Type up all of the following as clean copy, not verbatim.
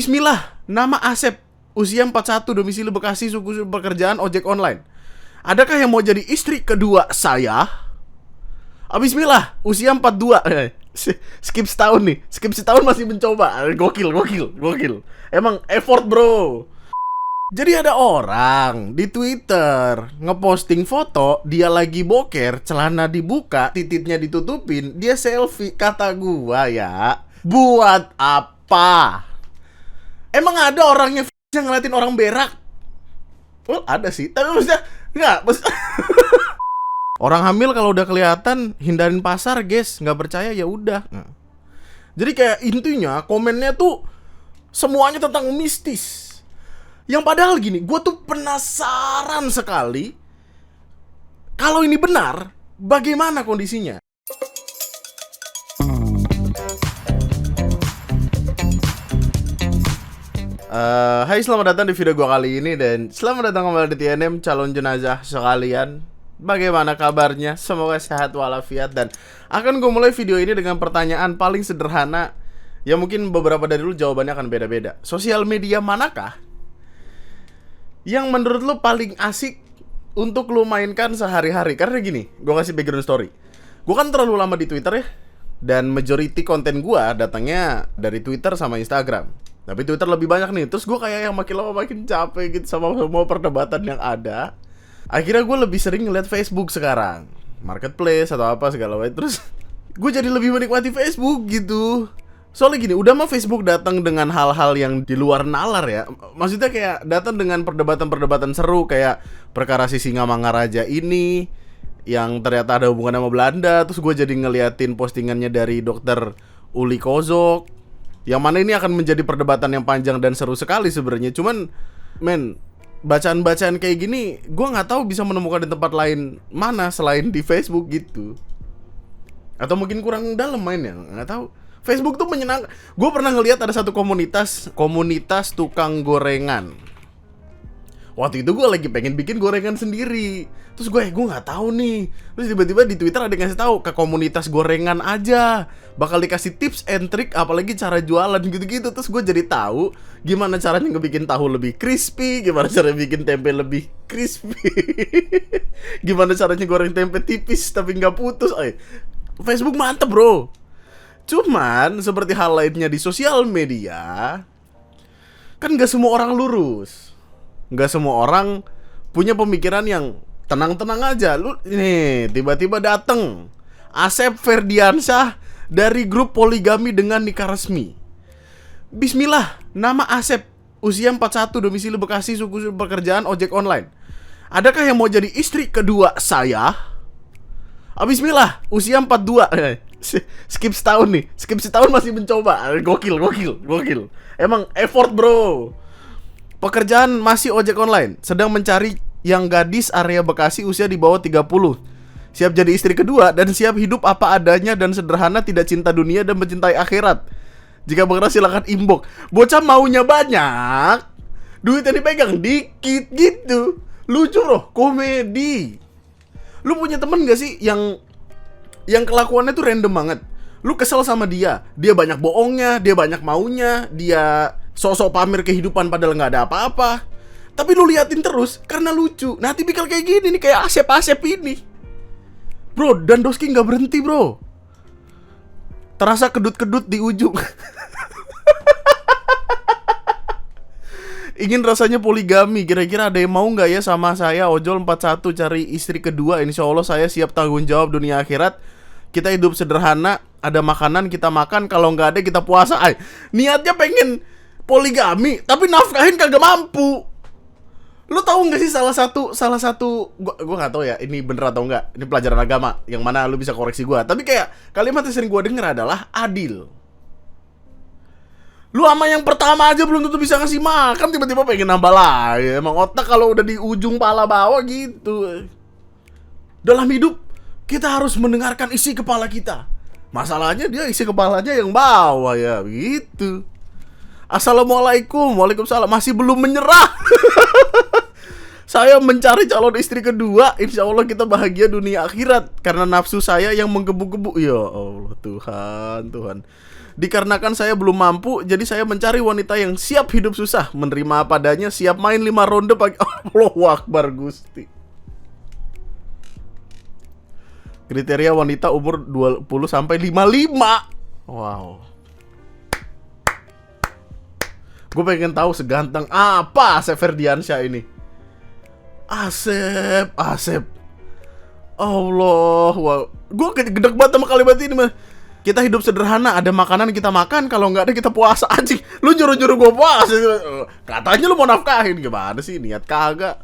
Bismillah, nama Asep, usia 41, domisili Bekasi, suku pekerjaan ojek online. Adakah yang mau jadi istri kedua saya? Bismillah, usia 42. Skip setahun nih, skip setahun masih mencoba. Gokil. Emang effort bro. Jadi ada orang di Twitter ngeposting foto dia lagi boker, celana dibuka, titiknya ditutupin, dia selfie. Kata gua ya, buat apa? Emang ada orangnya yang ngeliatin orang berak? Oh ada sih, tapi maksudnya enggak. Orang hamil kalau udah kelihatan hindarin pasar, guys. Nggak percaya ya udah. Jadi kayak intinya komennya tuh semuanya tentang mistis. Yang padahal gini, gue tuh penasaran sekali kalau ini benar, bagaimana kondisinya. Hai, selamat datang di video gue kali ini. Dan selamat datang kembali di TNM, calon jenazah sekalian. Bagaimana kabarnya? Semoga sehat walafiat. Dan akan gue mulai video ini dengan pertanyaan paling sederhana, yang mungkin beberapa dari lu jawabannya akan beda-beda. Sosial media manakah yang menurut lu paling asik untuk lu mainkan sehari-hari? Karena gini, gue kasih background story. Gue kan terlalu lama di Twitter ya, dan majority konten gue datangnya dari Twitter sama Instagram. Tapi Twitter lebih banyak nih. Terus gue kayak yang makin lama makin capek gitu sama semua perdebatan yang ada. Akhirnya gue lebih sering ngeliat Facebook sekarang, marketplace atau apa segala macam. Terus gue jadi lebih menikmati Facebook gitu. Soalnya gini, udah mah Facebook datang dengan hal-hal yang di luar nalar ya. Maksudnya kayak datang dengan perdebatan-perdebatan seru, kayak perkara si Singamangaraja ini yang ternyata ada hubungan sama Belanda. Terus gue jadi ngeliatin postingannya dari Dokter Uli Kozok, yang mana ini akan menjadi perdebatan yang panjang dan seru sekali sebenarnya. Cuman bacaan-bacaan kayak gini gue nggak tahu bisa menemukan di tempat lain mana selain di Facebook gitu. Atau mungkin kurang dalam mainnya, nggak tahu. Facebook tuh menyenangkan. Gue pernah ngeliat ada satu komunitas tukang gorengan. Waktu itu gue lagi pengen bikin gorengan sendiri. Terus gue nggak tahu nih. Terus tiba-tiba di Twitter ada yang ngasih tahu, ke komunitas gorengan aja bakal dikasih tips and trick, apalagi cara jualan gitu-gitu. Terus gue jadi tahu gimana caranya ngebikin tahu lebih crispy, gimana caranya bikin tempe lebih crispy, gimana caranya goreng tempe tipis tapi nggak putus. Facebook mantep bro. Cuman seperti hal lainnya di sosial media, kan gak semua orang lurus, gak semua orang punya pemikiran yang tenang-tenang aja. Lu nih tiba-tiba dateng Asep Ferdiansyah dari grup poligami dengan nikah resmi. Bismillah, nama Asep, usia 41, domisili Bekasi, suku pekerjaan ojek online. Adakah yang mau jadi istri kedua saya? Bismillah, usia 42. Skip setahun nih, skip setahun masih mencoba. Gokil. Emang effort bro. Pekerjaan masih ojek online, sedang mencari yang gadis area Bekasi, usia di bawah 30. Siap jadi istri kedua dan siap hidup apa adanya dan sederhana, tidak cinta dunia dan mencintai akhirat. Jika bekerja silakan inbox. Bocah maunya banyak, duit yang dipegang dikit gitu. Lucu loh, komedi. Lu punya temen gak sih yang kelakuannya tuh random banget? Lu kesel sama dia banyak bohongnya, dia banyak maunya, dia sok-sok pamer kehidupan padahal gak ada apa-apa. Tapi lu liatin terus karena lucu. Nah tipikal kayak gini nih, kayak Asep ini bro. Dan Doski gak berhenti bro. Terasa kedut-kedut di ujung. Ingin rasanya poligami. Kira-kira ada yang mau gak ya sama saya? Ojol 41 cari istri kedua. Insya Allah saya siap tanggung jawab dunia akhirat. Kita hidup sederhana, ada makanan kita makan, kalau nggak ada kita puasa. Niatnya pengen poligami, tapi nafkahin kagak mampu. Lu tahu nggak sih salah satu gua nggak tahu ya ini bener atau nggak, ini pelajaran agama yang mana lu bisa koreksi gua. Tapi kayak kalimat yang sering gua denger adalah adil. Lu sama yang pertama aja belum tentu bisa ngasih makan, tiba-tiba pengen nambah lagi. Emang otak kalau udah di ujung pala bawah gitu. Dalam hidup kita harus mendengarkan isi kepala kita. Masalahnya dia isi kepalanya yang bawah ya, gitu. Assalamualaikum, waalaikumsalam, masih belum menyerah. Saya mencari calon istri kedua, insya Allah kita bahagia dunia akhirat. Karena nafsu saya yang menggebu-gebu. Ya Allah, Tuhan. Dikarenakan saya belum mampu, jadi saya mencari wanita yang siap hidup susah, menerima apa adanya, siap main 5 ronde pagi. Allahu Akbar Gusti. Kriteria wanita umur 20 sampai 55. Wow. Gue pengen tahu seganteng apa Asep Ferdiansyah ini. Asep. Allah, wow. Gue gedek banget sama kalimat ini mah. Kita hidup sederhana, ada makanan kita makan, kalau nggak ada kita puasa. Anjing, lu nyuruh-nyuruh gue puasa. Katanya lu mau nafkahin, gimana sih, niat kagak.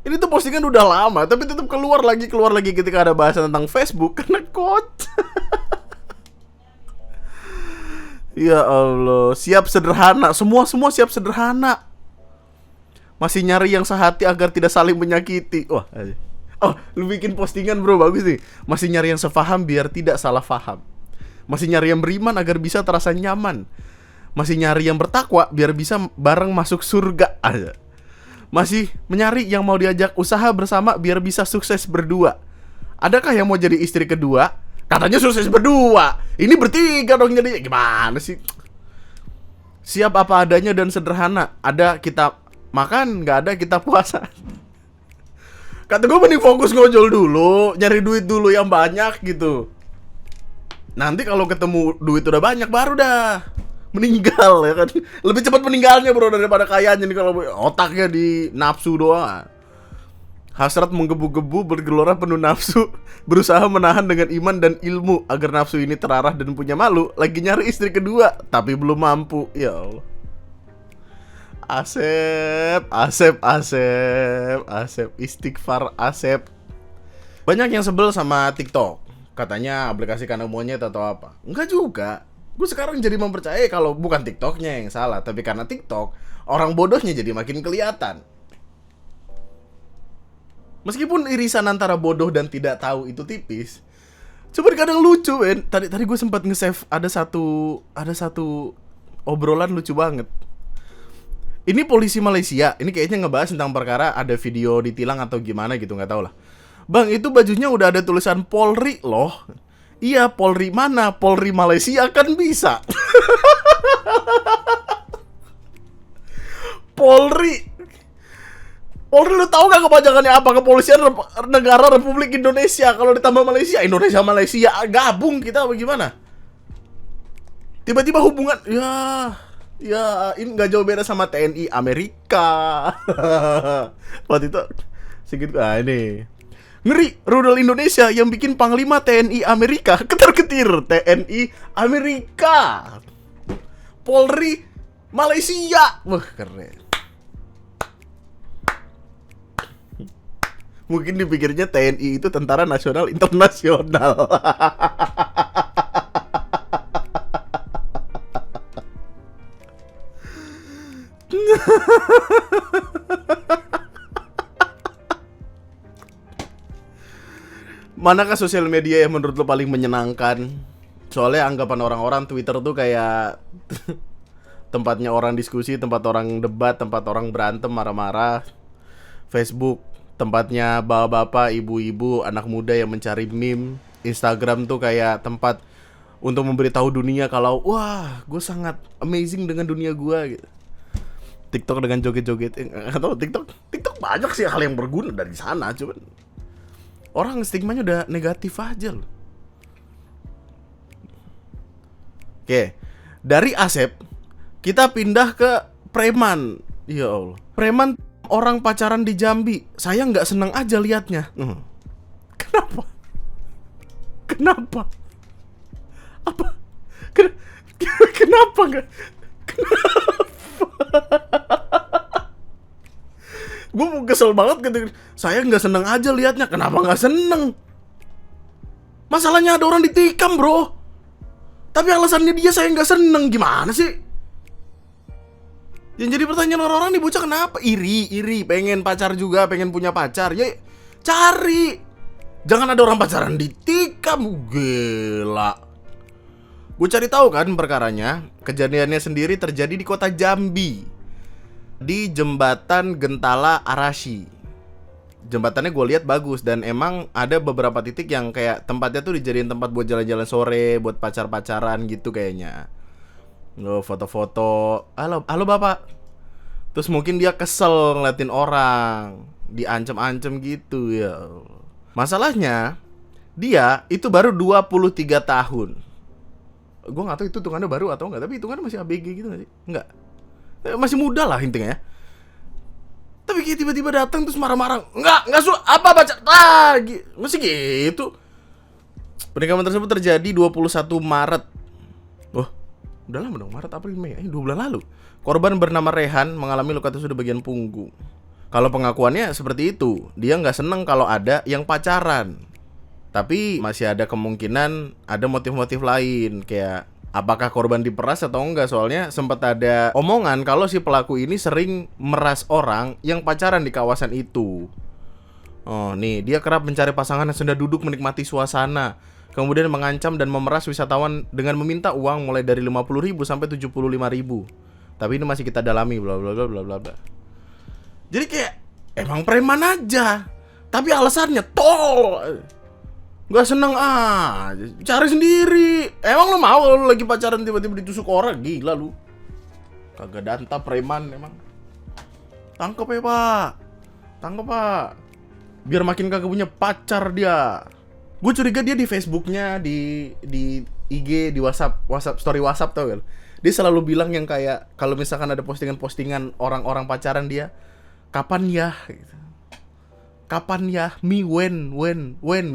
Ini tuh postingan udah lama, tapi tetap keluar lagi ketika ada bahasan tentang Facebook. Karena coach. Ya Allah, siap sederhana, semua siap sederhana. Masih nyari yang sehati agar tidak saling menyakiti. Wah, oh, lu bikin postingan bro, bagus nih. Masih nyari yang sefaham biar tidak salah faham. Masih nyari yang beriman agar bisa terasa nyaman. Masih nyari yang bertakwa biar bisa bareng masuk surga aja. Masih mencari yang mau diajak usaha bersama biar bisa sukses berdua. Adakah yang mau jadi istri kedua? Katanya sukses berdua. Ini bertiga dong jadi. Gimana sih? Siap apa adanya dan sederhana. Ada kita makan, nggak ada kita puasa. Kata gue mending fokus ngojol dulu, nyari duit dulu yang banyak gitu. Nanti kalau ketemu duit udah banyak baru dah meninggal ya kan. Lebih cepat meninggalnya bro daripada kayanya nih kalau otaknya di nafsu doang. Hasrat menggebu-gebu bergelora penuh nafsu, berusaha menahan dengan iman dan ilmu agar nafsu ini terarah dan punya malu. Lagi nyari istri kedua tapi belum mampu. Ya Allah. Asep, istighfar Asep. Banyak yang sebel sama TikTok. Katanya aplikasi kandang monyet atau apa. Enggak juga. Gue sekarang jadi mempercayai kalau bukan TikToknya yang salah, tapi karena TikTok, orang bodohnya jadi makin kelihatan. Meskipun irisan antara bodoh dan tidak tahu itu tipis, cuman kadang lucu, men. Tadi gue sempat nge-save ada satu obrolan lucu banget. Ini polisi Malaysia, ini kayaknya ngebahas tentang perkara ada video ditilang atau gimana gitu, nggak tahu lah. Bang, itu bajunya udah ada tulisan Polri loh. Iya, Polri mana? Polri Malaysia kan bisa. Polri lu tahu gak kepanjangannya apa? Kepolisian Negara Republik Indonesia. Kalau ditambah Malaysia Malaysia gabung kita bagaimana? Tiba-tiba hubungan ya ini nggak jauh beda sama TNI Amerika. Waktu itu segitu ini ngeri, rudal Indonesia yang bikin panglima TNI Amerika ketar-ketir TNI Amerika. Polri Malaysia. Wah, keren. Mungkin dipikirnya TNI itu Tentara Nasional Internasional. Manakah sosial media yang menurut lo paling menyenangkan? Soalnya anggapan orang-orang Twitter tuh kayak tempatnya orang diskusi, tempat orang debat, tempat orang berantem marah-marah. Facebook tempatnya bapak-bapak, ibu-ibu, anak muda yang mencari meme. Instagram tuh kayak tempat untuk memberitahu dunia kalau wah, gue sangat amazing dengan dunia gue gitu. TikTok dengan joget-joget, atau TikTok banyak sih hal yang berguna dari sana, cuman orang stigmanya udah negatif aja loh. Oke, dari Asep kita pindah ke preman. Ya Allah, preman orang pacaran di Jambi. Saya nggak seneng aja liatnya. Kenapa? Apa? Kenapa nggak? Gue kesel banget gitu. Saya nggak seneng aja liatnya. Kenapa nggak seneng? Masalahnya ada orang ditikam bro. Tapi alasannya dia saya nggak seneng. Gimana sih? Yang jadi pertanyaan orang-orang nih, bocah kenapa? Iri, pengen pacar juga, pengen punya pacar. Ya cari. Jangan ada orang pacaran ditikam. Gila. Gue cari tahu kan perkaranya. Kejadiannya sendiri terjadi di kota Jambi. di jembatan Gentala Arashi. Jembatannya gue lihat bagus dan emang ada beberapa titik yang kayak tempatnya tuh dijadiin tempat buat jalan-jalan sore, buat pacar-pacaran gitu kayaknya. Lo foto-foto, halo, halo bapak. Terus mungkin dia kesel ngeliatin orang, diancem-ancem gitu ya. Masalahnya dia itu baru 23 tahun. Gue gak tahu itu hitungannya baru atau enggak, tapi hitungannya masih ABG gitu gak sih? Enggak, masih muda lah intinya ya. Tapi kayak tiba-tiba datang terus marah-marah. Enggak apa baca lagi. Masih gitu. Pernikahan tersebut terjadi 21 Maret. Oh, udah lama dong, Maret, April, Mei. 2 bulan lalu. Korban bernama Rehan mengalami luka tusuk di bagian punggung. Kalau pengakuannya seperti itu, dia nggak seneng kalau ada yang pacaran. Tapi masih ada kemungkinan ada motif-motif lain, kayak apakah korban diperas atau enggak. Soalnya sempat ada omongan kalau si pelaku ini sering meras orang yang pacaran di kawasan itu. Oh nih, dia kerap mencari pasangan yang sedang duduk menikmati suasana, kemudian mengancam dan memeras wisatawan dengan meminta uang mulai dari 50.000 sampai 75.000. Tapi ini masih kita dalami, bla bla bla bla bla bla. Jadi kayak emang preman aja, tapi alasannya tol. Gak seneng cari sendiri. Emang lu mau lu lagi pacaran tiba-tiba ditusuk orang? Gila lu. Kagak danta preman emang. Tangkep ya pak. Tangkep pak. Biar makin kagak punya pacar dia. Gue curiga dia di Facebooknya, di IG, di WhatsApp story WhatsApp tau kan. Dia selalu bilang yang kayak kalau misalkan ada postingan-postingan orang-orang pacaran dia, kapan ya gitu. Kapan ya, me when,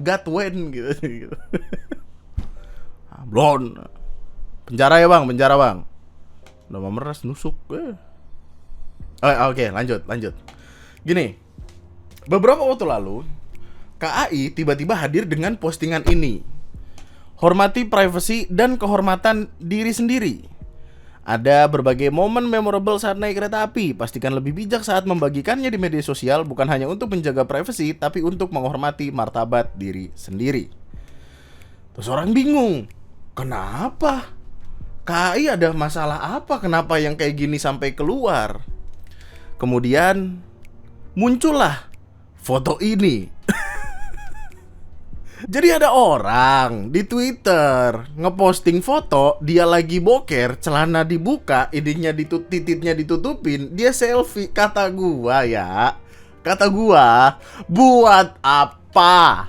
God when gitu. Blon. Penjara ya bang, penjara bang. Udah mau meres, nusuk. Oke, lanjut. Gini, beberapa waktu lalu, KAI tiba-tiba hadir dengan postingan ini. Hormati privasi dan kehormatan diri sendiri. Ada berbagai momen memorable saat naik kereta api. Pastikan lebih bijak saat membagikannya di media sosial, bukan hanya untuk menjaga privasi, tapi untuk menghormati martabat diri sendiri. Terus orang bingung, kenapa? KAI ada masalah apa? Kenapa yang kayak gini sampai keluar? Kemudian muncullah foto ini. Jadi ada orang di Twitter ngeposting foto dia lagi boker, celana dibuka, titiknya ditutupin, dia selfie. Kata gua, buat apa?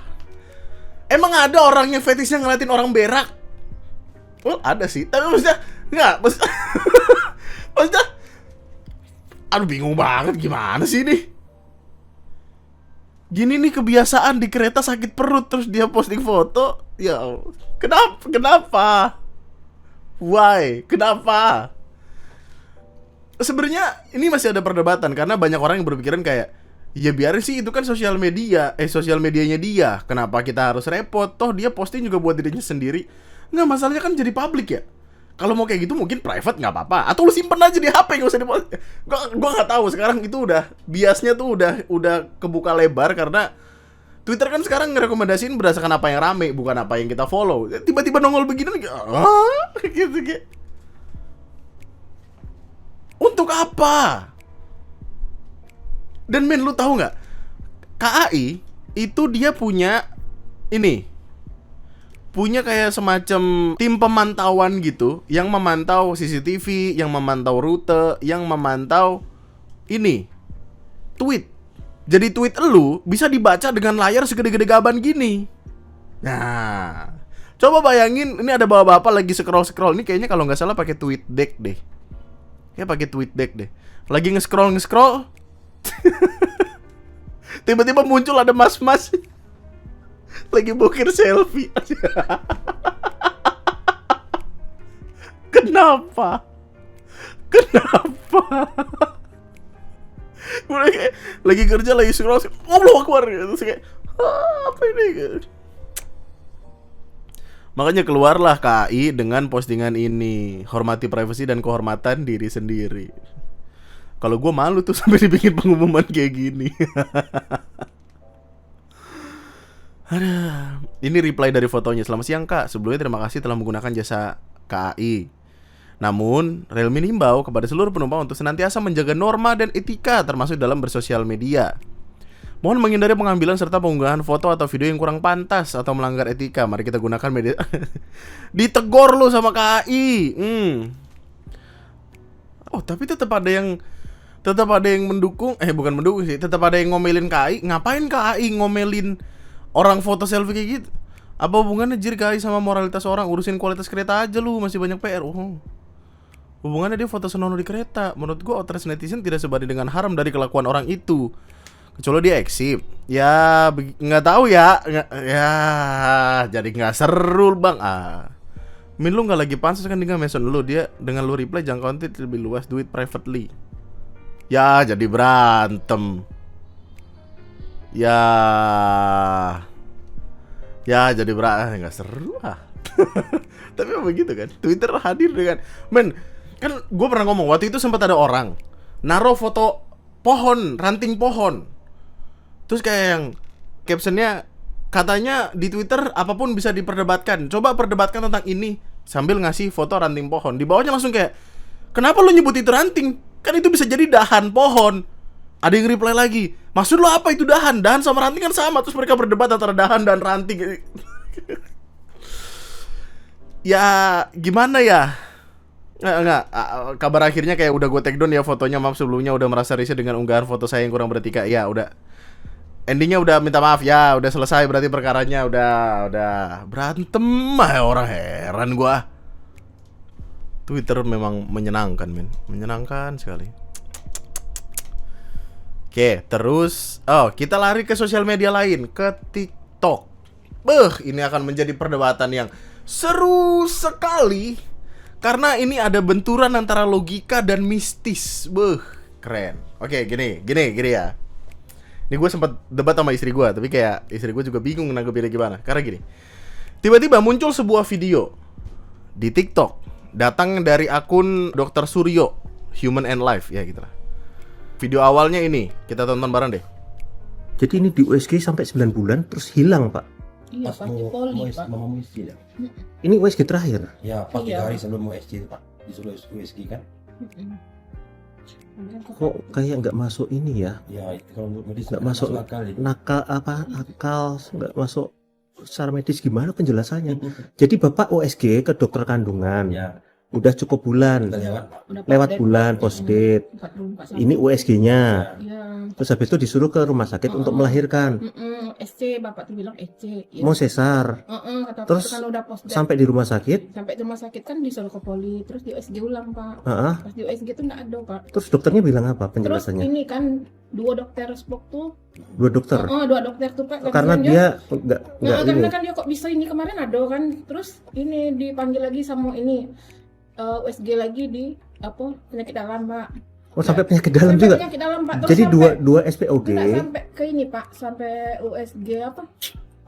Emang ada orang yang fetishnya ngeliatin orang berak? Oh, ada sih, tapi maksudnya maksudnya aduh bingung banget, gimana sih ini? Gini nih kebiasaan di kereta sakit perut terus dia posting foto. Ya, kenapa? Why? Kenapa? Sebenarnya ini masih ada perdebatan karena banyak orang yang berpikiran kayak, ya biarin sih, itu kan sosial medianya dia. Kenapa kita harus repot? Toh dia posting juga buat dirinya sendiri. Nggak, masalahnya kan jadi publik ya. Kalau mau kayak gitu mungkin private nggak apa-apa, atau lu simpen aja di HP, nggak usah dipost. Gua nggak tahu, sekarang itu udah biasnya tuh udah kebuka lebar karena Twitter kan sekarang ngerekomendasiin berdasarkan apa yang rame, bukan apa yang kita follow. Tiba-tiba nongol begini gitu. Untuk apa? Dan men, lu tahu nggak? KAI itu dia punya kayak semacam tim pemantauan gitu, yang memantau CCTV, yang memantau rute, yang memantau tweet. Jadi tweet lu bisa dibaca dengan layar segede-gede gaban gini. Nah, coba bayangin, ini ada bapak-bapak lagi scroll. Ini kayaknya kalau nggak salah pakai tweet deck deh. Lagi nge-scroll tiba-tiba muncul ada mas-mas lagi bokir selfie. Kenapa? Lagi kerja, lagi scroll, Allah Akbar gitu. Terus kayak, apa ini? Makanya keluarlah KAI dengan postingan ini. Hormati privasi dan kehormatan diri sendiri. Kalau gue malu tuh sampai dibikin pengumuman kayak gini. Ini reply dari fotonya. Selamat siang kak, sebelumnya terima kasih telah menggunakan jasa KAI. Namun, Realme mengimbau kepada seluruh penumpang untuk senantiasa menjaga norma dan etika termasuk dalam bersosial media. Mohon menghindari pengambilan serta pengunggahan foto atau video yang kurang pantas atau melanggar etika. Mari kita gunakan media. Ditegor lu sama KAI. Oh, tapi tetap ada yang mendukung, bukan mendukung sih, tetap ada yang ngomelin KAI. Ngapain KAI ngomelin orang foto selfie kayak gitu? Apa hubungannya jir KAI sama moralitas orang? Urusin kualitas kereta aja lu, masih banyak PR. Hubungannya dia foto senonoh di kereta. Menurut gua outrage netizen tidak sebanding dengan haram dari kelakuan orang itu. Kecuali dia eksip. Ya, nggak tahu ya. Jadi nggak seru bang. Min lu nggak lagi pansos kan dia mention lu, dia dengan lu reply jangkauan lebih luas, do it privately. Ya, jadi berantem. Ya, jadi berantem, nggak seru Tapi begitu kan. Twitter hadir dengan kan gue pernah ngomong waktu itu sempat ada orang naruh foto pohon, ranting pohon. Terus kayak yang captionnya katanya di Twitter apapun bisa diperdebatkan. Coba perdebatkan tentang ini sambil ngasih foto ranting pohon. Di bawahnya langsung kayak, kenapa lu nyebut itu ranting? Kan itu bisa jadi dahan pohon. Ada yang reply lagi, maksud lo apa itu dahan? Dahan sama ranting kan sama. Terus mereka berdebat antara dahan dan ranting. Ya gimana ya? Enggak, kabar akhirnya kayak udah gue take down ya fotonya. Maaf sebelumnya udah merasa risih dengan unggahan foto saya yang kurang beretika. Ya udah, endingnya udah minta maaf ya, udah selesai berarti perkaranya. Udah berantem orang, heran gue. Twitter memang menyenangkan menyenangkan sekali. Oke, terus kita lari ke sosial media lain, ke TikTok. Ini akan menjadi perdebatan yang seru sekali karena ini ada benturan antara logika dan mistis. Keren. Oke, gini ya. Ini gue sempat debat sama istri gue, tapi kayak istri gue juga bingung nanggepinnya gimana. Karena gini, tiba-tiba muncul sebuah video di TikTok, datang dari akun Dr. Suryo, Human and Life, ya gitulah. Video awalnya ini, kita tonton bareng deh. Jadi ini di USG sampai 9 bulan terus hilang, Pak. Iya, pas poli, Pak. Mau USG ya? Ini USG terakhir? Ya, pas 3 hari sebelum USG, Pak. Disuruh USG kan? Kok kayak nggak masuk ini ya? Ya, itu kalau medis nggak masuk akal, nggak masuk secara medis, gimana penjelasannya? Jadi Bapak USG ke dokter kandungan. Ya. Udah cukup bulan, lewat bulan post date. Ini USG-nya. Ya. Terus habis itu disuruh ke rumah sakit untuk melahirkan. SC, bapak tuh bilang SC. Ya. Mau sesar. Kata Terus kan udah post date. sampai di rumah sakit. Sampai di rumah sakit kan disuruh ke poli, terus di USG ulang, Pak. Pas di USG tuh nggak ada, Pak. Terus dokternya bilang apa Terus penjelasannya? ini kan 2 dokter spoke tuh. 2 dokter. 2 dokter tuh, Pak. Karena dia nggak karena ini. kan dia kok bisa ini kemarin ada kan. Terus ini dipanggil lagi sama ini USG lagi di penyakit dalam, Pak. Oh, sampai penyakit dalam juga. Penyakit dalam, Pak. Terus Jadi sampai, dua SPOG. enggak, sampai ke ini, Pak, sampai USG apa?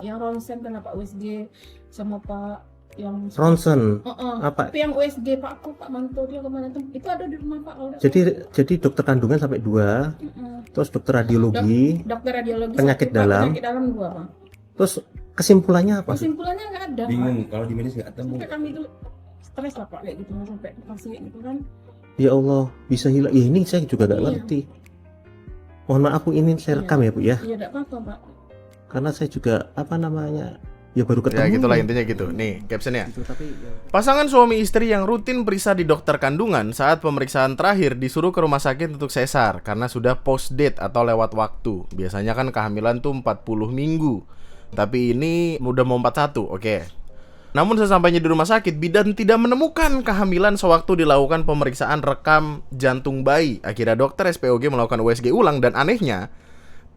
Yang ronsen kan Pak USG sama Pak yang Ronsen. Apa? Tapi yang USG Pak Manto dia kemana tuh? Itu ada di rumah Pak. Jadi dokter kandungan sampai 2. Terus dokter radiologi, dokter radiologi penyakit dalam. Penyakit dalam 2, Pak. Terus kesimpulannya apa? Kesimpulannya nggak ada. Bingung Pak. kalau di medis nggak ketemu. Sampai kami itu stres lah Pak kayak gitu sampai pasti kayak gitu kan. Ya Allah, bisa hilang. Ya ini saya juga nggak ngerti. Mohon maaf, ini saya rekam ya Bu ya. Iya, enggak apa-apa, Pak. Karena saya juga ya baru ketemu. Ya gitulah intinya gitu. Nih captionnya. Gitu, tapi Pasangan suami istri yang rutin periksa di dokter kandungan saat pemeriksaan terakhir disuruh ke rumah sakit untuk sesar karena sudah post date atau lewat waktu. Biasanya kan kehamilan tuh 40 minggu. Tapi ini udah mau 41, oke. Namun sesampainya di rumah sakit, bidan tidak menemukan kehamilan sewaktu dilakukan pemeriksaan rekam jantung bayi. Akhirnya dokter SPOG melakukan USG ulang dan anehnya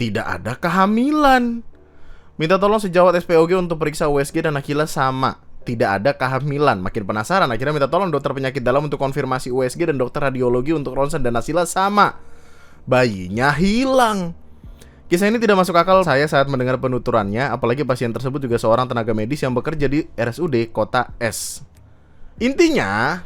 tidak ada kehamilan. Minta tolong sejawat SPOG untuk periksa USG dan akhirnya sama, tidak ada kehamilan. Makin penasaran, akhirnya minta tolong dokter penyakit dalam untuk konfirmasi USG dan dokter radiologi untuk ronsen dan hasilnya sama, bayinya hilang. Kisah ini tidak masuk akal saya saat mendengar penuturannya, apalagi pasien tersebut juga seorang tenaga medis yang bekerja di RSUD Kota S. Intinya,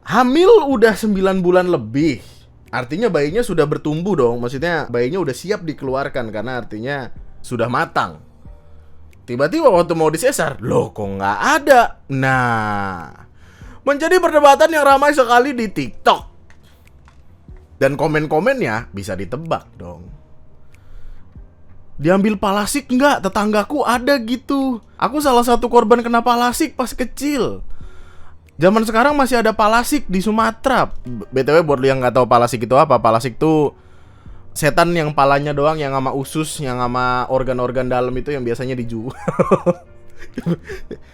hamil udah 9 bulan lebih. Artinya bayinya sudah bertumbuh dong. Maksudnya bayinya udah siap dikeluarkan karena artinya sudah matang. Tiba-tiba waktu mau disesar, loh kok nggak ada. Nah, menjadi perdebatan yang ramai sekali di TikTok. Dan komen-komennya bisa ditebak dong. Diambil palasik nggak? Tetanggaku ada gitu. Aku salah satu korban kena palasik pas kecil. Zaman sekarang masih ada palasik di Sumatera. BTW buat lu yang nggak tahu palasik itu apa, palasik tuh setan yang palanya doang, yang sama usus, yang sama organ-organ dalam itu yang biasanya dijual.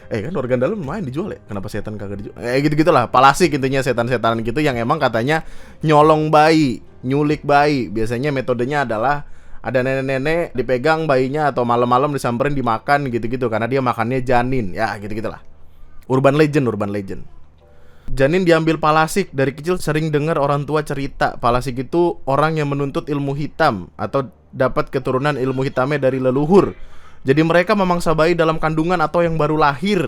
Kan organ dalam lumayan dijual ya. Kenapa setan kagak dijual? Gitu-gitulah. Palasik intinya setan-setanan gitu yang emang katanya nyolong bayi, nyulik bayi. Biasanya metodenya adalah ada nenek-nenek dipegang bayinya atau malam-malam disamperin dimakan gitu-gitu karena dia makannya janin. Ya, gitu-gitulah. Urban legend. Janin diambil palasik. Dari kecil sering dengar orang tua cerita palasik itu orang yang menuntut ilmu hitam atau dapat keturunan ilmu hitamnya dari leluhur. Jadi mereka memangsa bayi dalam kandungan atau yang baru lahir.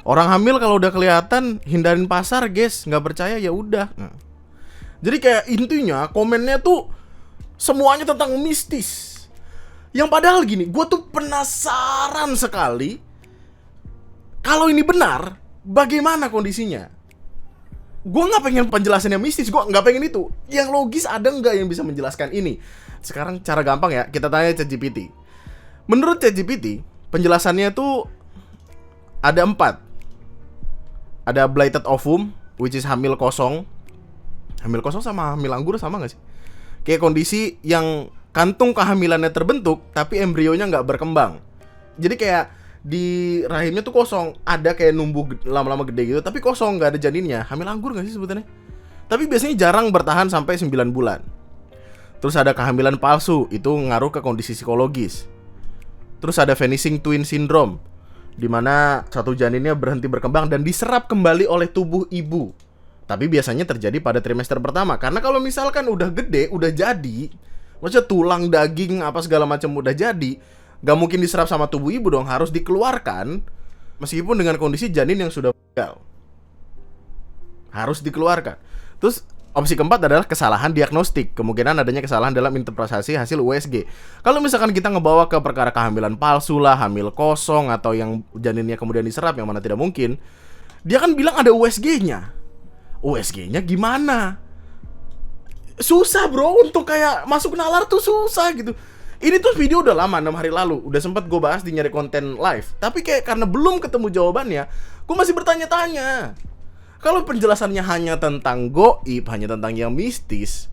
Orang hamil kalau udah kelihatan hindarin pasar, guys. Nggak percaya ya udah. Jadi kayak intinya komennya tuh semuanya tentang mistis. Yang padahal gini, gue tuh penasaran sekali kalau ini benar, bagaimana kondisinya. Gue nggak pengen penjelasannya mistis, gue nggak pengen itu. Yang logis ada nggak yang bisa menjelaskan ini? Sekarang cara gampang ya, kita tanya ChatGPT. Menurut ChatGPT, penjelasannya tuh ada 4. Ada blighted ovum, which is hamil kosong. Hamil kosong sama hamil anggur sama nggak sih? Kayak kondisi yang kantung kehamilannya terbentuk, tapi embrionya nggak berkembang. Jadi kayak di rahimnya tuh kosong, ada kayak numbuh lama-lama gede gitu, tapi kosong, nggak ada janinnya. Hamil anggur nggak sih sebutannya? Tapi biasanya jarang bertahan sampai 9 bulan. Terus ada kehamilan palsu, itu ngaruh ke kondisi psikologis. Terus ada vanishing twin syndrome, dimana satu janinnya berhenti berkembang dan diserap kembali oleh tubuh ibu. Tapi biasanya terjadi pada trimester pertama. Karena kalau misalkan udah gede, udah jadi, maksudnya tulang, daging, apa segala macam udah jadi, gak mungkin diserap sama tubuh ibu dong, harus dikeluarkan. Meskipun dengan kondisi janin yang sudah meninggal, harus dikeluarkan. Terus opsi keempat adalah kesalahan diagnostik. Kemungkinan adanya kesalahan dalam interpretasi hasil USG. Kalau misalkan kita ngebawa ke perkara kehamilan palsu lah, hamil kosong, atau yang janinnya kemudian diserap, yang mana tidak mungkin, dia kan bilang ada USG-nya. USG-nya gimana? Susah bro, untuk kayak masuk nalar tuh susah gitu. Ini tuh video udah lama, 6 hari lalu. Udah sempet gue bahas di Nyari Konten Live. Tapi kayak karena belum ketemu jawabannya, gue masih bertanya-tanya. Kalau penjelasannya hanya tentang goib, hanya tentang yang mistis,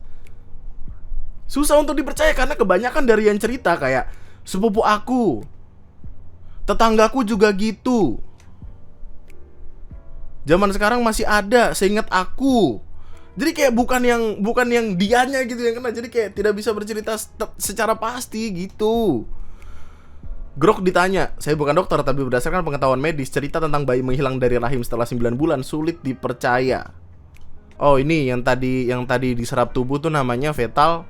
susah untuk dipercaya. Karena kebanyakan dari yang cerita kayak sepupu aku, tetanggaku juga gitu, zaman sekarang masih ada, seingat aku. Jadi kayak bukan yang dianya gitu yang kena. Jadi kayak tidak bisa bercerita secara pasti gitu. Grok ditanya, saya bukan dokter tapi berdasarkan pengetahuan medis, cerita tentang bayi menghilang dari rahim setelah 9 bulan sulit dipercaya. Oh ini yang tadi diserap tubuh tuh namanya fetal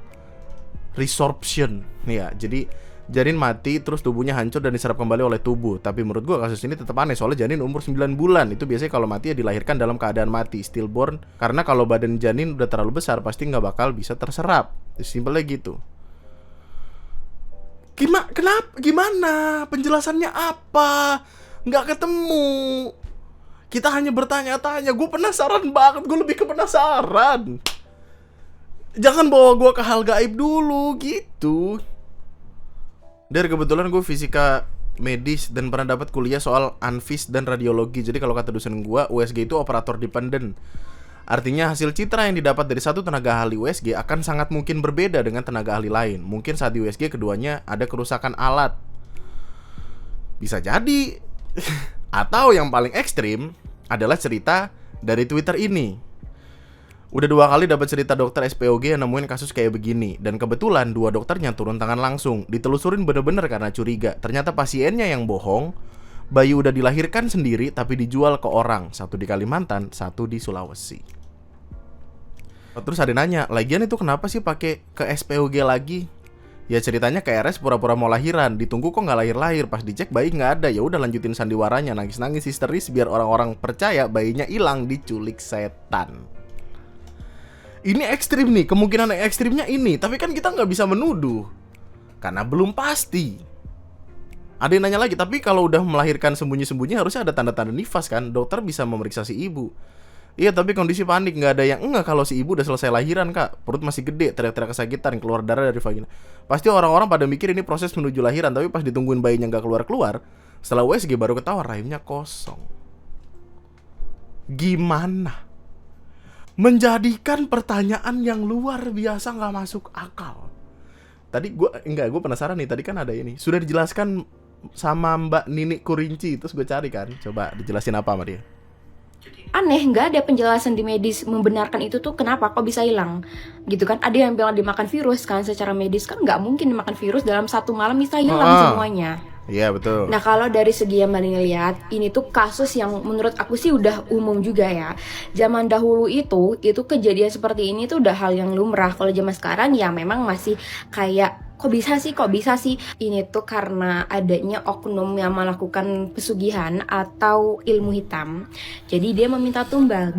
resorption. Ya, jadi janin mati terus tubuhnya hancur dan diserap kembali oleh tubuh. Tapi menurut gua kasus ini tetap aneh, soalnya janin umur 9 bulan. Itu biasanya kalau mati ya dilahirkan dalam keadaan mati, stillborn. Karena kalau badan janin udah terlalu besar pasti nggak bakal bisa terserap. Simpelnya gitu. Gimana? Penjelasannya apa? Nggak ketemu. Kita hanya bertanya-tanya. Gue penasaran banget. Gue lebih ke penasaran. Jangan bawa gue ke hal gaib dulu gitu. Dari kebetulan gue fisika medis dan pernah dapat kuliah soal anfis dan radiologi. Jadi kalau kata dosen gue, USG itu operator dependen. Artinya hasil citra yang didapat dari satu tenaga ahli USG akan sangat mungkin berbeda dengan tenaga ahli lain. Mungkin saat di USG keduanya ada kerusakan alat. Bisa jadi. Atau yang paling ekstrim adalah cerita dari Twitter ini. Udah 2 kali dapat cerita dokter SPOG yang nemuin kasus kayak begini. Dan kebetulan 2 dokternya turun tangan langsung. Ditelusurin bener-bener karena curiga. Ternyata pasiennya yang bohong. Bayi udah dilahirkan sendiri tapi dijual ke orang. Satu di Kalimantan, satu di Sulawesi. Terus ada nanya, lagian itu kenapa sih pakai ke SPOG lagi? Ya ceritanya KRS pura-pura mau lahiran, ditunggu kok nggak lahir-lahir, pas dicek bayi nggak ada, ya udah lanjutin sandiwaranya, nangis-nangis histeris biar orang-orang percaya bayinya hilang diculik setan. Ini ekstrim nih, kemungkinan yang ekstrimnya ini, tapi kan kita nggak bisa menuduh karena belum pasti. Ada yang nanya lagi, tapi kalau udah melahirkan sembunyi-sembunyi harusnya ada tanda-tanda nifas kan? Dokter bisa memeriksa si ibu. Iya, tapi kondisi panik, nggak ada yang enggak kalau si ibu udah selesai lahiran, Kak. Perut masih gede, teriak-teriak kesakitan, keluar darah dari vagina. Pasti orang-orang pada mikir ini proses menuju lahiran, tapi pas ditungguin bayinya nggak keluar-keluar, setelah USG baru ketahuan rahimnya kosong. Gimana? Menjadikan pertanyaan yang luar biasa nggak masuk akal. Tadi gue penasaran nih, tadi kan ada ini. Sudah dijelaskan sama Mbak Nini Kurinci, terus gue cari kan. Coba dijelasin apa sama dia. Aneh, nggak ada penjelasan di medis membenarkan itu tuh kenapa kok bisa hilang gitu kan. Ada yang bilang dimakan virus kan, secara medis kan nggak mungkin dimakan virus dalam 1 malam bisa hilang semuanya. Iya betul. Nah kalau dari segi yang Mbak lihat, ini tuh kasus yang menurut aku sih udah umum juga ya. Zaman dahulu itu kejadian seperti ini tuh udah hal yang lumrah. Kalau zaman sekarang ya memang masih kayak kok bisa sih ini tuh karena adanya oknum yang melakukan pesugihan atau ilmu hitam. Jadi dia meminta tumbal.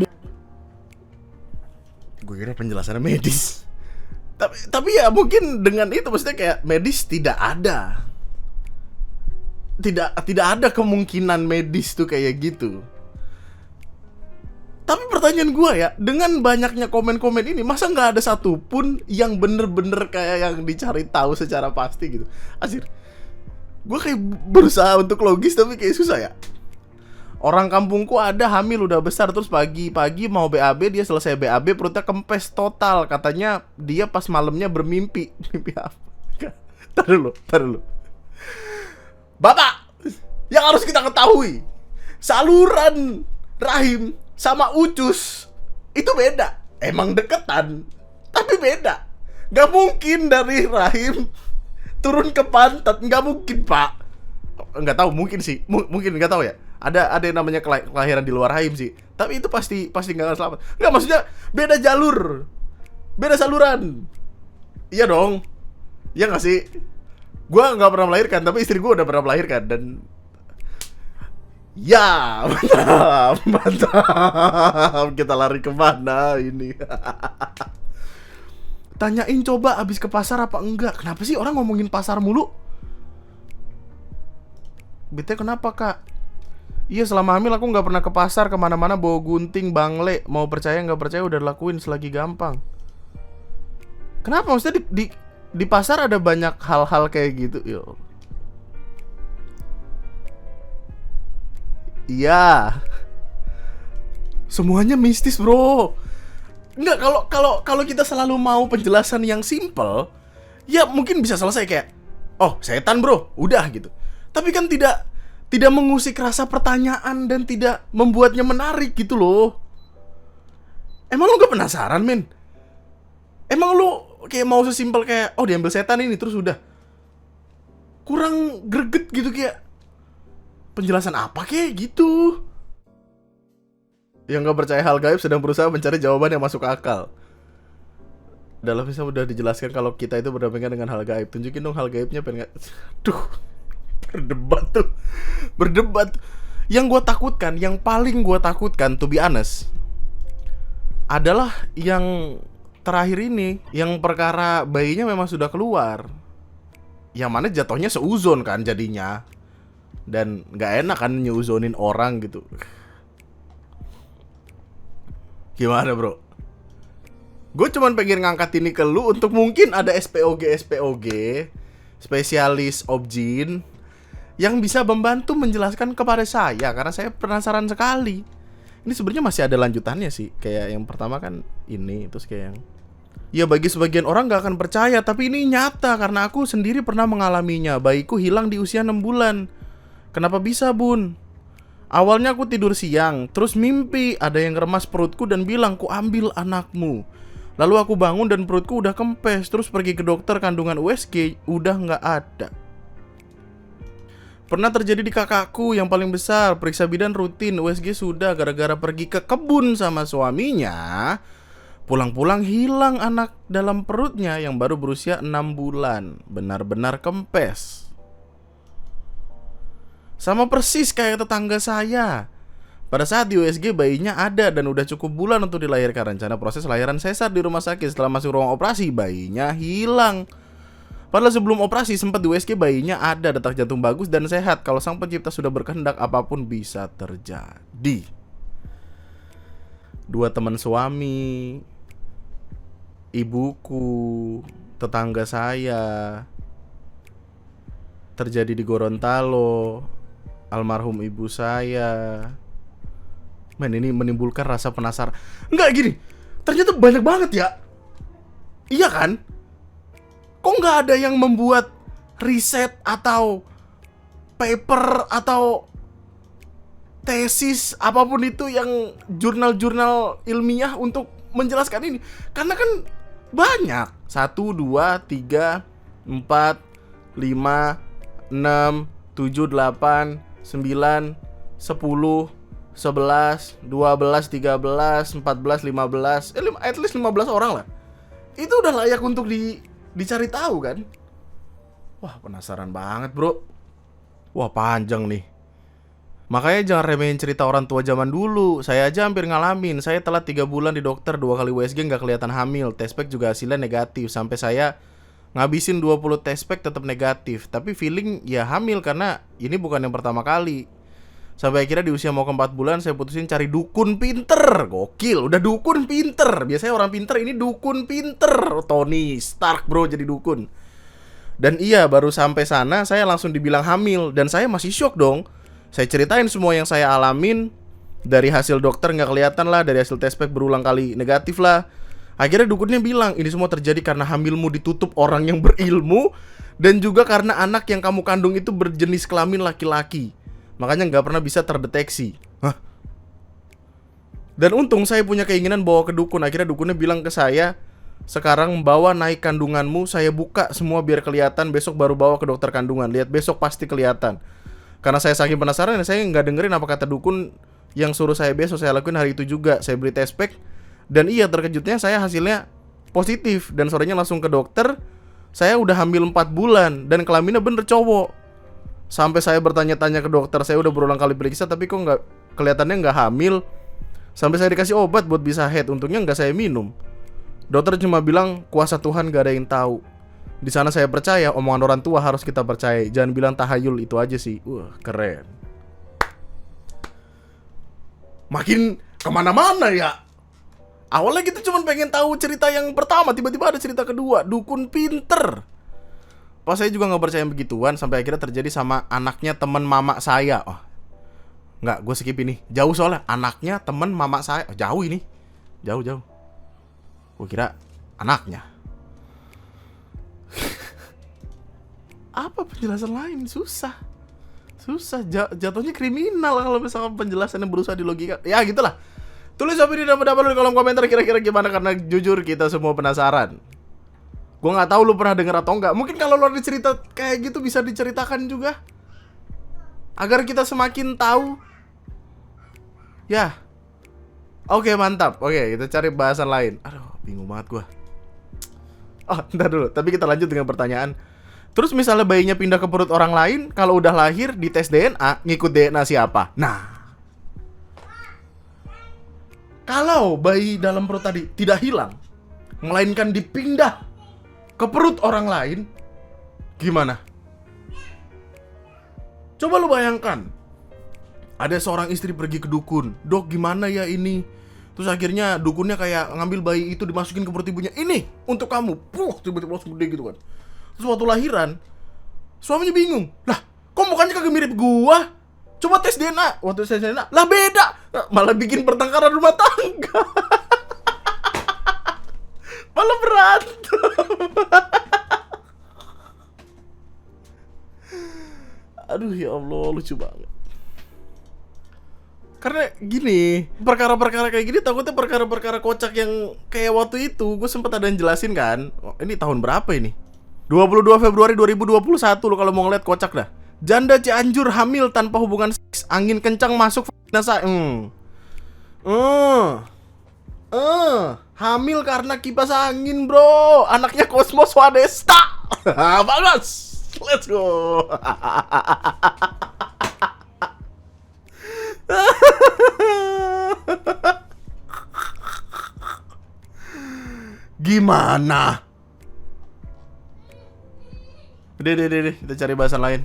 Gue kira penjelasannya medis. Tapi ya mungkin dengan itu maksudnya kayak medis tidak ada. Tidak ada kemungkinan medis tuh kayak gitu. Tapi pertanyaan gue ya, dengan banyaknya komen-komen ini, masa nggak ada satupun yang bener-bener kayak yang dicari tahu secara pasti gitu? Asir, gue kayak berusaha untuk logis tapi kayak susah ya. Orang kampungku ada hamil udah besar, terus pagi-pagi mau BAB, dia selesai BAB perutnya kempes total. Katanya dia pas malamnya bermimpi. Mimpi apa? Tar dulu. Bapak, yang harus kita ketahui, saluran rahim sama ucus itu beda. Emang deketan, tapi beda. Gak mungkin dari rahim turun ke pantat, gak mungkin pak. Gak tahu, mungkin sih, mungkin gak tahu ya. Ada yang namanya kelahiran di luar rahim sih. Tapi itu pasti gak akan selamat. Gak, maksudnya beda jalur, beda saluran. Iya dong, iya gak sih? Gue gak pernah melahirkan, tapi istri gue udah pernah melahirkan. Dan ya, mantap. Kita lari kemana ini? Tanyain coba abis ke pasar apa enggak. Kenapa sih orang ngomongin pasar mulu? Bete kenapa kak? Iya, selama hamil aku gak pernah ke pasar, kemana-mana bawa gunting, bangle. Mau percaya gak percaya udah lakuin selagi gampang. Kenapa? Maksudnya di pasar ada banyak hal-hal kayak gitu. Yo. Iya. Semuanya mistis, bro. Enggak, kalau kita selalu mau penjelasan yang simple, ya mungkin bisa selesai kayak, oh, setan, bro. Udah gitu. Tapi kan tidak mengusik rasa pertanyaan dan tidak membuatnya menarik gitu loh. Emang lu gak penasaran, men? Emang lu kayak mau sesimpel kayak, oh diambil setan ini terus udah? Kurang greget gitu kayak, penjelasan apa kayak gitu? Yang gak percaya hal gaib sedang berusaha mencari jawaban yang masuk akal. Dalam misal udah dijelaskan kalau kita itu berdampingan dengan hal gaib. Tunjukin dong hal gaibnya, pengen gak? Duh, berdebat. Yang gue takutkan, yang paling gue takutkan, to be honest, adalah yang terakhir ini, yang perkara bayinya memang sudah keluar, yang mana jatuhnya seuzon kan jadinya. Dan gak enak kan nyeuzonin orang gitu. Gimana bro? Gue cuman pengen ngangkat ini ke lu untuk mungkin ada SPOG spesialis obgyn yang bisa membantu menjelaskan kepada saya, karena saya penasaran sekali. Ini sebenarnya masih ada lanjutannya sih. Kayak yang pertama kan ini, terus kayak yang, ya bagi sebagian orang gak akan percaya, tapi ini nyata karena aku sendiri pernah mengalaminya. Bayiku hilang di usia 6 bulan. Kenapa bisa, Bun? Awalnya aku tidur siang, terus mimpi ada yang remas perutku dan bilang, ku ambil anakmu. Lalu aku bangun dan perutku udah kempes. Terus pergi ke dokter kandungan USG, udah gak ada. Pernah terjadi di kakakku yang paling besar, periksa bidan rutin, USG sudah, gara-gara pergi ke kebun sama suaminya. Pulang-pulang hilang anak dalam perutnya yang baru berusia 6 bulan. Benar-benar kempes. Sama persis kayak tetangga saya. Pada saat di USG bayinya ada dan udah cukup bulan untuk dilahirkan. Rencana proses lahiran sesar di rumah sakit. Setelah masuk ruang operasi, bayinya hilang. Padahal sebelum operasi sempat di USG bayinya ada detak jantung bagus dan sehat. Kalau sang pencipta sudah berkehendak, apapun bisa terjadi. 2 teman suami, ibuku, tetangga saya, terjadi di Gorontalo, almarhum ibu saya. Men, ini menimbulkan rasa penasaran. Enggak gini, ternyata banyak banget ya. Iya kan? Kok nggak ada yang membuat riset atau paper atau tesis apapun itu yang jurnal-jurnal ilmiah untuk menjelaskan ini? Karena kan banyak. 1, 2, 3, 4, 5, 6, 7, 8, 9, 10, 11, 12, 13, 14, 15, at least 15 orang lah. Itu udah layak untuk dicari tahu kan? Wah, penasaran banget, bro. Wah, panjang nih. Makanya jangan remehin cerita orang tua zaman dulu. Saya aja hampir ngalamin. Saya telat 3 bulan di dokter, 2 kali USG nggak kelihatan hamil. Tespek juga hasilnya negatif. Sampai saya ngabisin 20 tespek tetap negatif. Tapi feeling ya hamil karena ini bukan yang pertama kali. Sampai akhirnya di usia mau ke 4 bulan saya putusin cari dukun pinter. Gokil, udah dukun pinter. Biasanya orang pinter, ini dukun pinter. Tony Stark bro jadi dukun. Dan iya, baru sampai sana saya langsung dibilang hamil. Dan saya masih shock dong. Saya ceritain semua yang saya alamin. Dari hasil dokter nggak kelihatan lah, dari hasil tespek berulang kali negatif lah. Akhirnya dukunnya bilang, ini semua terjadi karena hamilmu ditutup orang yang berilmu. Dan juga karena anak yang kamu kandung itu berjenis kelamin laki-laki. Makanya nggak pernah bisa terdeteksi. Hah? Dan untung saya punya keinginan bawa ke dukun. Akhirnya dukunnya bilang ke saya, sekarang bawa naik kandunganmu, saya buka semua biar kelihatan. Besok baru bawa ke dokter kandungan. Lihat besok pasti kelihatan. Karena saya saking penasaran, saya nggak dengerin apa kata dukun yang suruh saya besok. Saya lakuin hari itu juga. Saya beli tespek. Dan iya, terkejutnya saya hasilnya positif. Dan sorenya langsung ke dokter. Saya udah hamil 4 bulan. Dan kelaminnya bener cowok. Sampai saya bertanya-tanya ke dokter, saya udah berulang kali periksa tapi kok nggak, kelihatannya nggak hamil. Sampai saya dikasih obat buat bisa head, untungnya nggak saya minum. Dokter cuma bilang kuasa Tuhan gak ada yang tahu. Di sana saya percaya, omongan orang tua harus kita percaya. Jangan bilang tahayul, itu aja sih. Wah, keren. Makin kemana-mana ya. Awalnya kita cuma pengen tahu cerita yang pertama, tiba-tiba ada cerita kedua, dukun pinter. Pas saya juga gak percaya begituan. Sampai akhirnya terjadi sama anaknya teman mama saya. Oh, nggak, gue skip ini. Jauh soalnya. Anaknya teman mama saya. Oh, jauh ini. Jauh. Gue kira anaknya. Apa penjelasan lain? Susah. Jatuhnya kriminal kalau misalkan penjelasannya berusaha di logika. Ya gitulah. Tulis opini dan pendapat di kolom komentar kira-kira gimana. Karena jujur kita semua penasaran. Gue gak tahu lu pernah denger atau enggak. Mungkin kalau lu ada cerita kayak gitu bisa diceritakan juga, agar kita semakin tahu. Ya. Oke, mantap. Oke, kita cari bahasan lain. Aduh, bingung banget gue. Oh, ntar dulu. Tapi kita lanjut dengan pertanyaan. Terus misalnya bayinya pindah ke perut orang lain, kalau udah lahir di tes DNA, ngikut DNA siapa? Nah, kalau bayi dalam perut tadi tidak hilang, melainkan dipindah ke perut orang lain, gimana? Coba lu bayangkan, ada seorang istri pergi ke dukun. Dok, gimana ya ini? Terus akhirnya dukunnya kayak ngambil bayi itu dimasukin ke perut ibunya. Ini untuk kamu. Tiba-tiba langsung gede gitu kan. Terus waktu lahiran, suaminya bingung. Lah, kok mukanya kagak mirip gua? Coba tes DNA. Waktu tes DNA, lah beda. Malah bikin pertengkaran rumah tangga. Malah berantem. Aduh ya Allah, lucu banget. Karena gini, perkara-perkara kayak gini takutnya perkara-perkara kocak yang kayak waktu itu. Gue sempet ada yang jelasin kan. Oh, ini tahun berapa ini? 22 Februari 2021 lo kalau mau ngeliat kocak dah. Janda Cianjur hamil tanpa hubungan seks, angin kencang masuk nasa. Hamil karena kipas angin, bro. Anaknya Cosmo Swadesta. Bagus. Let's go. Gimana? Deh. Kita cari bahasan lain.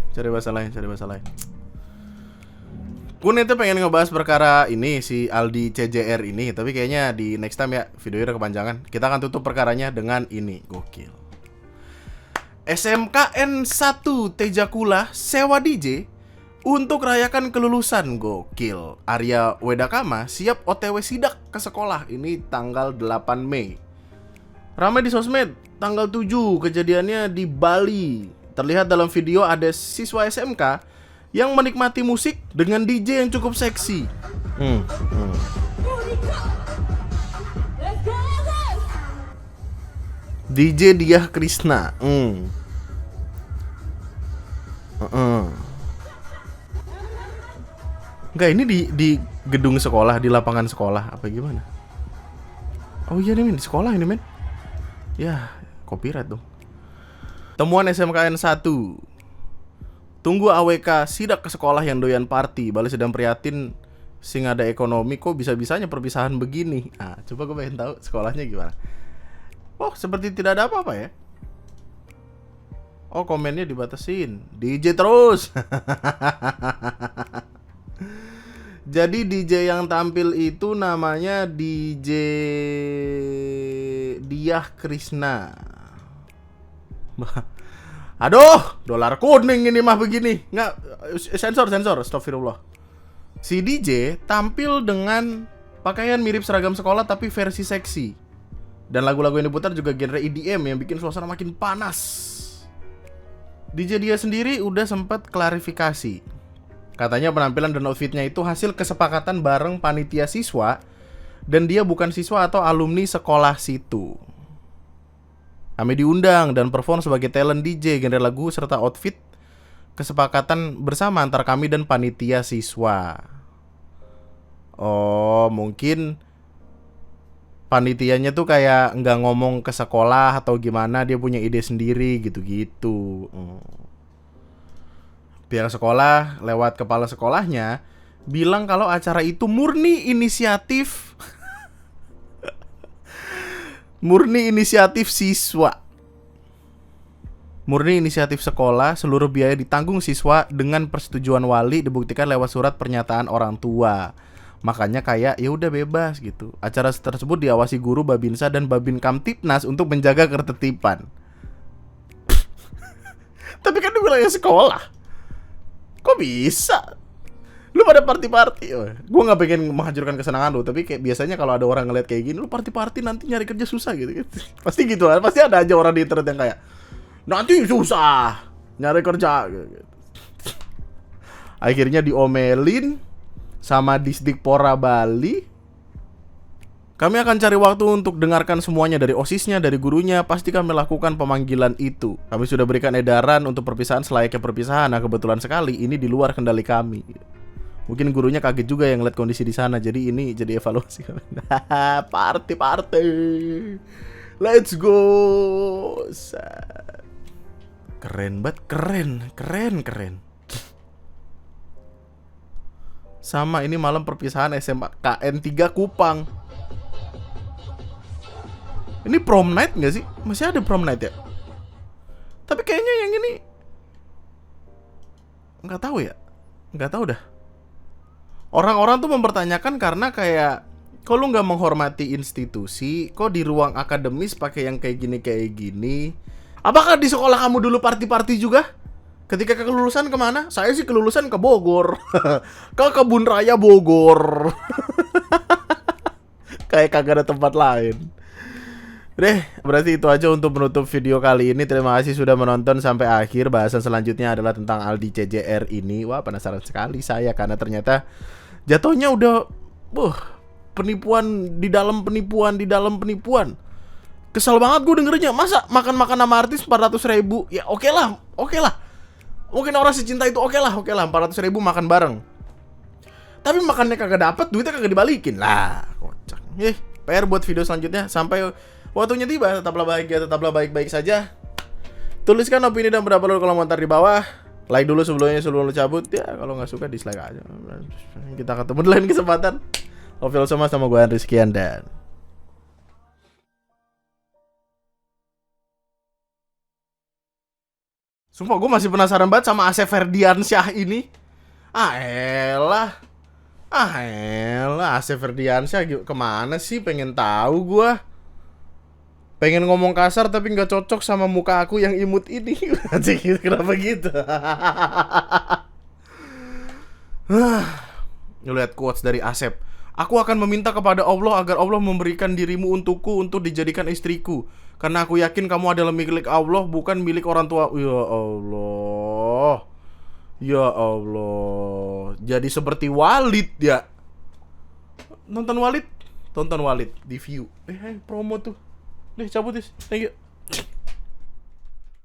Kun itu pengen ngebahas perkara ini si Aldi CJR ini, tapi kayaknya di next time ya, videonya udah kepanjangan. Kita akan tutup perkaranya dengan ini, gokil. SMKN 1 Tejakula sewa DJ untuk rayakan kelulusan, gokil. Arya Wedakama siap OTW sidak ke sekolah, ini tanggal 8 Mei. Ramai di sosmed, tanggal 7 kejadiannya di Bali. Terlihat dalam video ada siswa SMK yang menikmati musik dengan DJ yang cukup seksi. DJ Diah Krishna. Enggak, ini di gedung sekolah, di lapangan sekolah apa gimana? Oh iya nih men, di sekolah ini men. Ya, copyright dong. Temuan SMKN 1. Tunggu AWK sidak ke sekolah yang doyan party. Bali sedang prihatin sing ada ekonomi, kok bisa-bisanya perpisahan begini. Ah, coba gue pengen tahu sekolahnya gimana. Oh, seperti tidak ada apa-apa ya. Oh, komennya dibatasin. DJ terus. Jadi DJ yang tampil itu namanya DJ Diah Krishna. Aduh, dolar kuning ini mah begini. Nggak, sensor, astagfirullah. Si DJ tampil dengan pakaian mirip seragam sekolah tapi versi seksi. Dan lagu-lagu yang diputar juga genre EDM yang bikin suasana makin panas. DJ dia sendiri udah sempat klarifikasi. Katanya penampilan dan outfitnya itu hasil kesepakatan bareng panitia siswa dan dia bukan siswa atau alumni sekolah situ. Kami diundang dan perform sebagai talent DJ, genre lagu serta outfit kesepakatan bersama antar kami dan panitia siswa. Oh, mungkin panitianya tuh kayak nggak ngomong ke sekolah atau gimana, dia punya ide sendiri gitu-gitu. Pihak sekolah lewat kepala sekolahnya bilang kalau acara itu murni inisiatif siswa. Murni inisiatif sekolah, seluruh biaya ditanggung siswa dengan persetujuan wali, dibuktikan lewat surat pernyataan orang tua. Makanya kayak ya udah bebas gitu. Acara tersebut diawasi guru Babinsa dan Babin Kamtipnas untuk menjaga ketertiban. Tapi kan di wilayah sekolah. Kok bisa? Lu pada party-party. Gue gak pengen menghancurkan kesenangan lu, tapi kayak biasanya kalau ada orang ngeliat kayak gini, lu party-party nanti nyari kerja susah gitu. Pasti gitu kan. Pasti ada aja orang di internet yang kayak nanti susah nyari kerja gitu. Akhirnya diomelin sama Disdikpora Bali. Kami akan cari waktu untuk dengarkan semuanya, dari OSISnya, dari gurunya. Pasti kami lakukan pemanggilan itu. Kami sudah berikan edaran untuk perpisahan selayaknya perpisahan. Nah, kebetulan sekali ini di luar kendali kami. Mungkin gurunya kaget juga yang lihat kondisi di sana. Jadi ini jadi evaluasi. Party. Let's go. Keren banget, keren. Sama ini malam perpisahan SMKN 3 Kupang. Ini prom night nggak sih? Masih ada prom night ya? Tapi kayaknya yang ini nggak tahu dah. Orang-orang tuh mempertanyakan karena kayak, kok lu nggak menghormati institusi? Kok di ruang akademis pakai yang kayak gini? Apakah di sekolah kamu dulu party-party juga? Ketika kelulusan kemana? Saya sih kelulusan ke Bogor. Ke Kebun Raya Bogor. Kayak kagak ada tempat lain. Deh, berarti itu aja untuk menutup video kali ini. Terima kasih sudah menonton sampai akhir. Bahasan selanjutnya adalah tentang Aldi CJR ini. Wah, penasaran sekali saya karena ternyata jatuhnya udah penipuan di dalam penipuan. Kesel banget gue dengernya. Masa makan-makan sama artis 400.000? Ya oke lah. Mungkin orang secinta itu oke lah 400.000 makan bareng. Tapi makannya kagak dapet, duitnya kagak dibalikin. Lah, kocak. PR buat video selanjutnya. Sampai waktunya tiba, tetaplah bahagia, tetaplah baik-baik saja. Tuliskan opini dan pendapat lo di kolom komentar di bawah. Like dulu sebelum lo cabut. Ya kalau nggak suka dislike aja. Kita ketemu di lain kesempatan. Official sama gue Andri, sekian dan Sumpah gue masih penasaran banget sama Asep Ferdiansyah ini. Ah elah Asep Ferdiansyah kemana sih? Pengen tahu gue. Pengen ngomong kasar tapi nggak cocok sama muka aku yang imut ini. Anjing, kenapa gitu? Lu lihat quotes dari Asep. Aku akan meminta kepada Allah agar Allah memberikan dirimu untukku untuk dijadikan istriku. Karena aku yakin kamu adalah milik Allah, bukan milik orang tua. Ya Allah. Ya Allah. Jadi seperti Walid ya. Nonton Walid? Tonton Walid di View. Promo tuh. Cabut, Thank you.